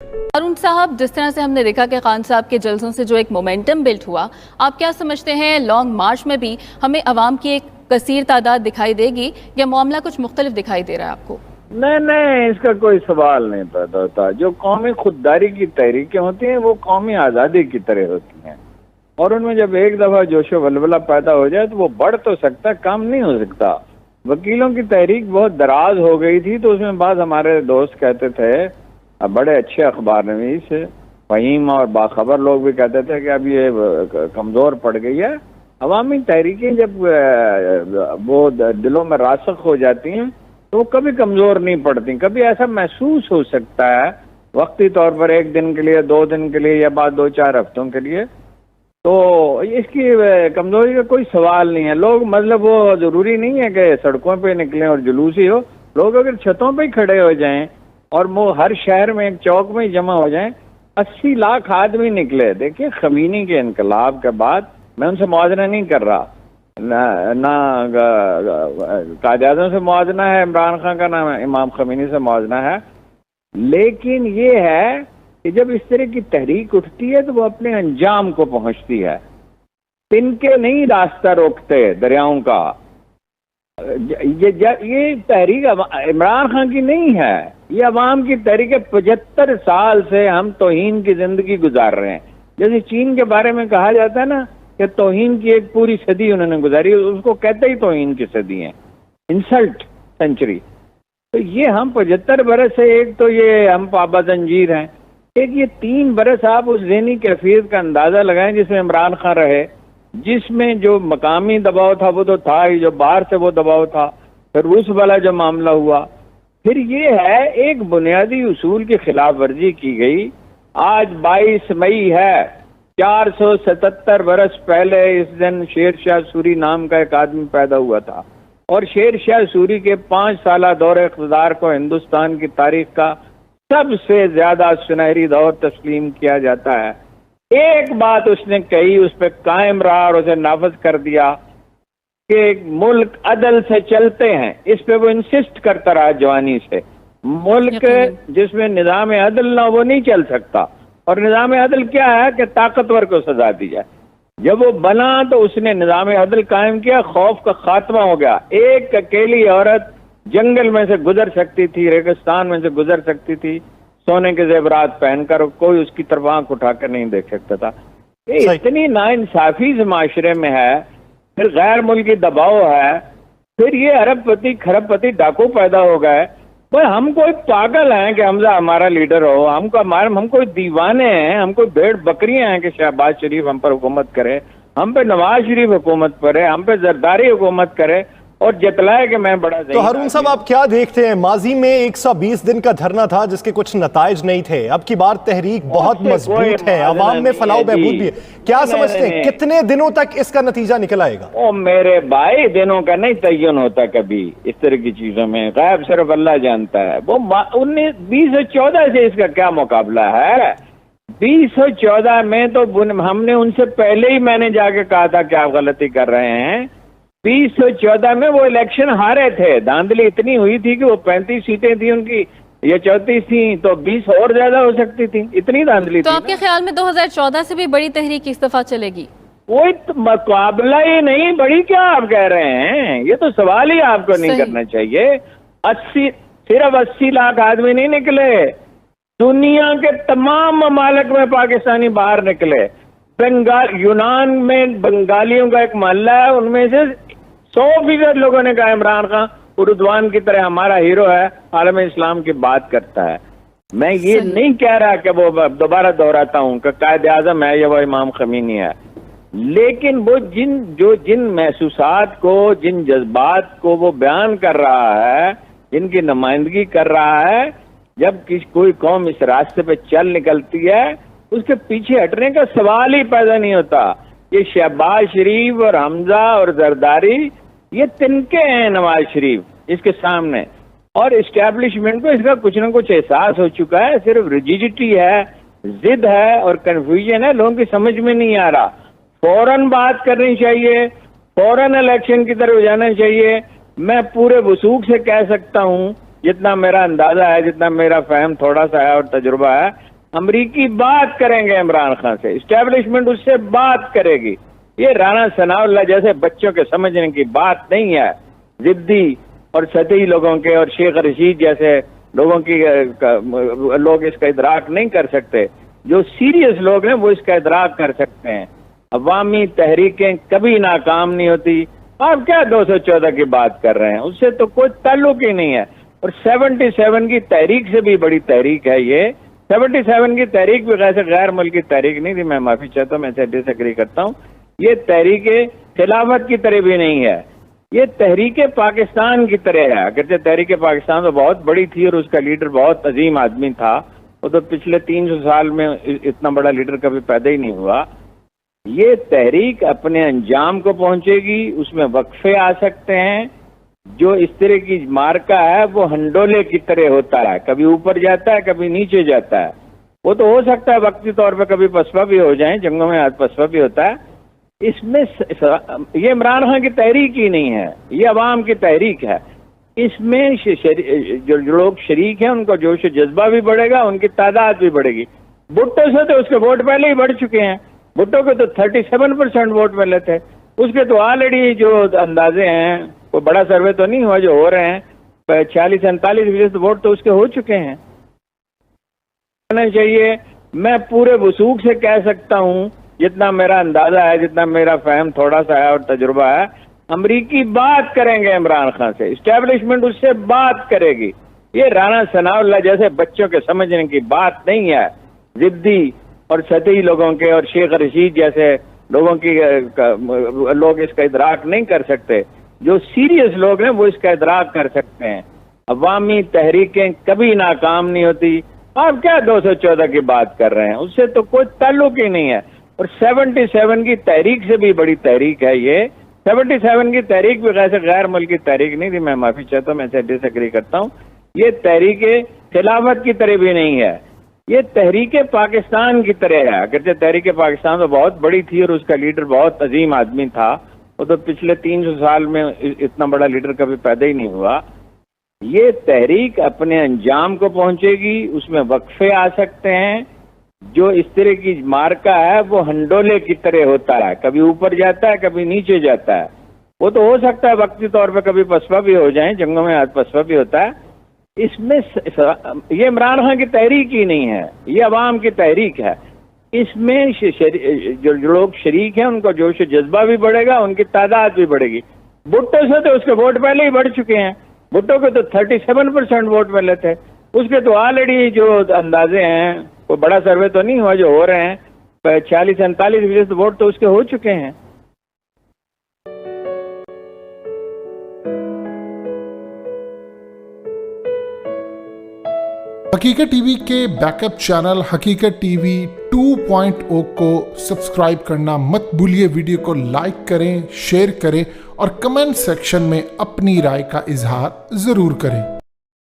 अरुण साहब, जिस तरह से हमने देखा कि खान साहब के जलसों से जो एक मोमेंटम बिल्ड हुआ, आप क्या समझते हैं लॉन्ग मार्च में भी हमें अवाम की एक कसीर तादाद दिखाई देगी या मामला कुछ मुख्तलिफ दिखाई दे रहा है आपको? नहीं, इसका कोई सवाल नहीं पैदा होता। जो कौमी खुददारी की तहरीकें होती हैं वो कौमी आज़ादी की तरह होती हैं, और उनमें जब एक दफ़ा जोशो वलवला पैदा हो जाए तो वो बढ़ तो सकता, कम नहीं हो सकता। वकीलों की तहरीक बहुत दराज हो गई थी, तो उसमें बाद हमारे दोस्त कहते थे, बड़े अच्छे अखबार नवीस फहीम और बाखबर लोग भी कहते थे कि अब ये कमज़ोर पड़ गई है। अवामी तहरीकें जब वो दिलों में रासख हो जाती हैं तो कभी कमज़ोर नहीं पड़ती। कभी ऐसा महसूस हो सकता है वक्ती तौर पर, एक दिन के लिए, 2 दिन के लिए या बाद 2-4 हफ्तों के लिए, तो इसकी कमज़ोरी का कोई सवाल नहीं है। लोग मतलब वो ज़रूरी नहीं है कि सड़कों पे निकलें और जुलूस ही हो। लोग अगर छतों पे ही खड़े हो जाएं और वो हर शहर में एक चौक में ही जमा हो जाएं, 80 लाख आदमी निकले। देखिए, खमीनी के इनकलाब के बाद, मैं उनसे मुआवजा नहीं कर रहा, ना कायद-ए-आज़म से मुआवजा है इमरान खान का, ना इमाम खमीनी से मुआवजा है, लेकिन ये है कि जब इस तरह की तहरीक उठती है तो वो अपने अंजाम को पहुंचती है। तिनके नहीं रास्ता रोकते दरियाओं का। ये तहरीक इमरान खान की नहीं है, ये अवाम की तहरीक है। 75 साल से हम तौहीन की जिंदगी गुजार रहे हैं। जैसे चीन के बारे में कहा जाता है ना कि तौहीन की एक पूरी सदी उन्होंने गुजारी, उसको कहते ही तौहीन की सदी है, इंसल्ट सेंचुरी। तो ये हम 75 बरस से, एक तो ये हम पाबा जंजीर हैं, एक ये 3 बरस आप उस ज़हनी कैफियत का अंदाज़ा लगाएं जिसमें इमरान खान रहे, जिसमें जो मकामी दबाव था वो तो था ही, जो बाहर से वो दबाव था, फिर रूस वाला जो मामला हुआ, फिर ये है एक बुनियादी उसूल की खिलाफ वर्जी की गई। आज 22 मई है, 477 बरस पहले इस दिन शेर शाह सूरी नाम का एक आदमी पैदा हुआ था, और शेर शाह सूरी के 5 साला दौर इक़्तिदार को हिंदुस्तान की तारीख का सबसे ज्यादा सुनहरी दौर तस्लीम किया जाता है। एक बात उसने कही, उस पर कायम रहा और उसे नाफज कर दिया कि मुल्क अदल से चलते हैं। इस पे वो इंसिस्ट करता रहा जवानी से। मुल्क जिसमें निज़ाम अदल ना, वो नहीं चल सकता। और निज़ाम अदल क्या है कि ताकतवर को सजा दी जाए। जब वो बना तो उसने निज़ाम अदल कायम किया, खौफ का खात्मा हो गया। एक अकेली औरत जंगल में से गुजर सकती थी, रेगिस्तान में से गुजर सकती थी, सोने के जेवरात पहनकर, कोई उसकी तरफ आंख उठाकर नहीं देख सकता था। ये इतनी नाइंसाफी इस माशरे में है, फिर गैर मुल्की दबाव है, फिर ये अरबपति खरबपति डाकू पैदा हो गए। भाई हम कोई पागल हैं कि हमजा हमारा लीडर हो, हम कोई दीवाने हैं, हम कोई भेड़ बकरियां हैं कि शहबाज शरीफ हम पर हुकूमत करे, हम पे नवाज शरीफ हुकूमत करे, हम पे जरदारी हुकूमत करे और जतलाए कि मैं बड़ा। तो हारून साहब, आप क्या देखते हैं? माजी में 120 दिन का धरना था जिसके कुछ नताइज नहीं थे। अब की बार तहरीक बहुत मजबूत है, अवाम में फलाह बहबूद भी है। क्या समझते हैं कितने दिनों तक इसका नतीजा निकल आएगा? ओ मेरे भाई, दिनों का नहीं तयन होता कभी इस तरह की चीजों में, गैब सिर्फ अल्लाह जानता है। वो 2014 से इसका क्या मुकाबला है? 2014 में तो हमने उनसे पहले ही मैंने जाके कहा था कि आप गलती कर रहे हैं। 2014 में वो इलेक्शन हारे थे, धांधली इतनी हुई थी कि वो 35 सीटें थी उनकी, ये 34 थी, तो 20 और ज्यादा हो सकती थी, इतनी धांधली तो थी। आपके ख्याल में 2014 से भी बड़ी तहरीक इस दफा चलेगी? कोई मुकाबला ही नहीं, बड़ी क्या आप कह रहे हैं? ये तो सवाल ही आपको नहीं करना चाहिए। सिर्फ 80 लाख आदमी नहीं निकले, दुनिया के तमाम ममालिक में पाकिस्तानी बाहर निकले। यूनान में बंगालियों का एक मोहल्ला है, उनमें से 100% लोगों ने कहा इमरान खान उर्दवान की तरह हमारा हीरो है, आलम इस्लाम की बात करता है। मैं ये नहीं कह रहा कि वो, दोबारा दोहराता हूँ कि कायद-ए-आज़म है या वो इमाम खमीनी है, लेकिन वो जिन महसूसात को, जिन जज्बात को वो बयान कर रहा है, जिनकी नुमाइंदगी कर रहा है, जब कोई कौम इस रास्ते पे चल निकलती है, उसके पीछे हटने का सवाल ही पैदा नहीं होता। ये शहबाज शरीफ और हमजा और जरदारी, ये तिनके हैं नवाज शरीफ इसके सामने, और इस्टेब्लिशमेंट को इसका कुछ ना कुछ एहसास हो चुका है। सिर्फ रिजिडिटी है, जिद है और कंफ्यूजन है, लोगों की समझ में नहीं आ रहा। फौरन बात करनी चाहिए, फौरन इलेक्शन की तरफ जाना चाहिए। मैं पूरे वसूख से कह सकता हूं जितना मेरा अंदाजा है, जितना मेरा फहम थोड़ा सा है और तजुर्बा है, अमरीकी बात करेंगे इमरान खान से, इस्टेब्लिशमेंट उससे बात करेगी। ये राना सनाउल्लाह जैसे बच्चों के समझने की बात नहीं है। जिद्दी और सतही लोगों के और शेख रशीद जैसे लोगों की लोग इसका इदराक नहीं कर सकते। जो सीरियस लोग हैं वो इसका इदराक कर सकते हैं। अवामी तहरीकें कभी नाकाम नहीं होती। आप क्या 214 की बात कर रहे हैं, उससे तो कोई ताल्लुक ही नहीं है। और 77 की तहरीक से भी बड़ी तहरीक है ये। 77 की तहरीक भी वैसे गैर मुल्की तहरीक नहीं थी, मैं माफी चाहता हूँ, मैं इसे डिसएग्री करता हूँ। ये तहरीक खिलाफत की तरह भी नहीं है, ये तहरीक पाकिस्तान की तरह है। अगरचे तहरीक पाकिस्तान तो बहुत बड़ी थी और उसका लीडर बहुत अजीम आदमी था, वो तो पिछले 300 साल में इतना बड़ा लीडर कभी पैदा ही नहीं हुआ। ये तहरीक अपने अंजाम को पहुंचेगी, उसमें वक्फे आ सकते हैं। जो इस तरह की मार्का है वो हंडोले की तरह होता है, कभी ऊपर जाता है कभी नीचे जाता है। वो तो हो सकता है वक्ती तौर पे कभी पसपा भी हो जाए, जंगों में पसपा भी होता है। इसमें ये इमरान खान की तहरीक ही नहीं है, ये अवाम की तहरीक है। इसमें जो लोग शरीक हैं उनका जोश जज्बा भी बढ़ेगा, उनकी तादाद भी बढ़ेगी। भुट्टो से तो उसके वोट पहले ही बढ़ चुके हैं। भुट्टो के तो 37% वोट मिले थे, उसके तो ऑलरेडी जो अंदाजे हैं, कोई बड़ा सर्वे तो नहीं हुआ जो हो रहे हैं, 40-49% वोट तो उसके हो चुके हैं। चाहिए मैं पूरे वसूख से कह सकता हूं, जितना मेरा अंदाजा है, जितना मेरा फहम थोड़ा सा है और तजुर्बा है, अमरीकी बात करेंगे इमरान खान से, इस्टेब्लिशमेंट उससे बात करेगी। ये राना सनाउल्लाह जैसे बच्चों के समझने की बात नहीं है। जिद्दी और सतही लोगों के और शेख रशीद जैसे लोगों की लोग इसका इदराक नहीं कर सकते। जो सीरियस लोग हैं वो इसका इदराक कर सकते हैं। अवामी तहरीकें कभी नाकाम नहीं होती। आप क्या 214 की बात कर रहे हैं, उससे तो कोई ताल्लुक ही नहीं है। और 77 की तहरीक से भी बड़ी तहरीक है ये। 77 की तहरीक भी वैसे गैर मुल्की तहरीक नहीं थी, मैं माफी चाहता हूँ, मैं इसे डिसएग्री करता हूँ। ये तहरीक खिलाफत की तरह भी नहीं है, ये तहरीक पाकिस्तान की तरह है। अगरचे तहरीक पाकिस्तान तो बहुत बड़ी थी और उसका लीडर बहुत अजीम आदमी था, वो तो पिछले 300 साल में इतना बड़ा लीडर कभी पैदा ही नहीं हुआ। ये तहरीक अपने अंजाम को पहुंचेगी, उसमें वक्फे आ सकते हैं। जो इस तरह की मार्का है वो हंडोले की तरह होता है, कभी ऊपर जाता है कभी नीचे जाता है। वो तो हो सकता है वक्ती तौर पे कभी पसपा भी हो जाए, जंगों में पसपा भी होता है। इसमें ये इमरान खान की तहरीक ही नहीं है, ये अवाम की तहरीक है। इसमें जो लोग शरीक हैं उनका जोश जज्बा भी बढ़ेगा, उनकी तादाद भी बढ़ेगी। भुट्टो से तो उसके वोट पहले ही बढ़ चुके हैं। भुट्टो के तो 37% वोट मिले थे, उसके तो ऑलरेडी जो अंदाजे हैं, कोई बड़ा सर्वे तो नहीं हुआ जो हो रहे हैं, 40-49% वोट तो उसके हो चुके हैं। हकीकत टीवी के बैकअप चैनल हकीकत टीवी 2.0 को सब्सक्राइब करना मत भूलिए। वीडियो को लाइक करें, शेयर करें और कमेंट सेक्शन में अपनी राय का इजहार जरूर करें।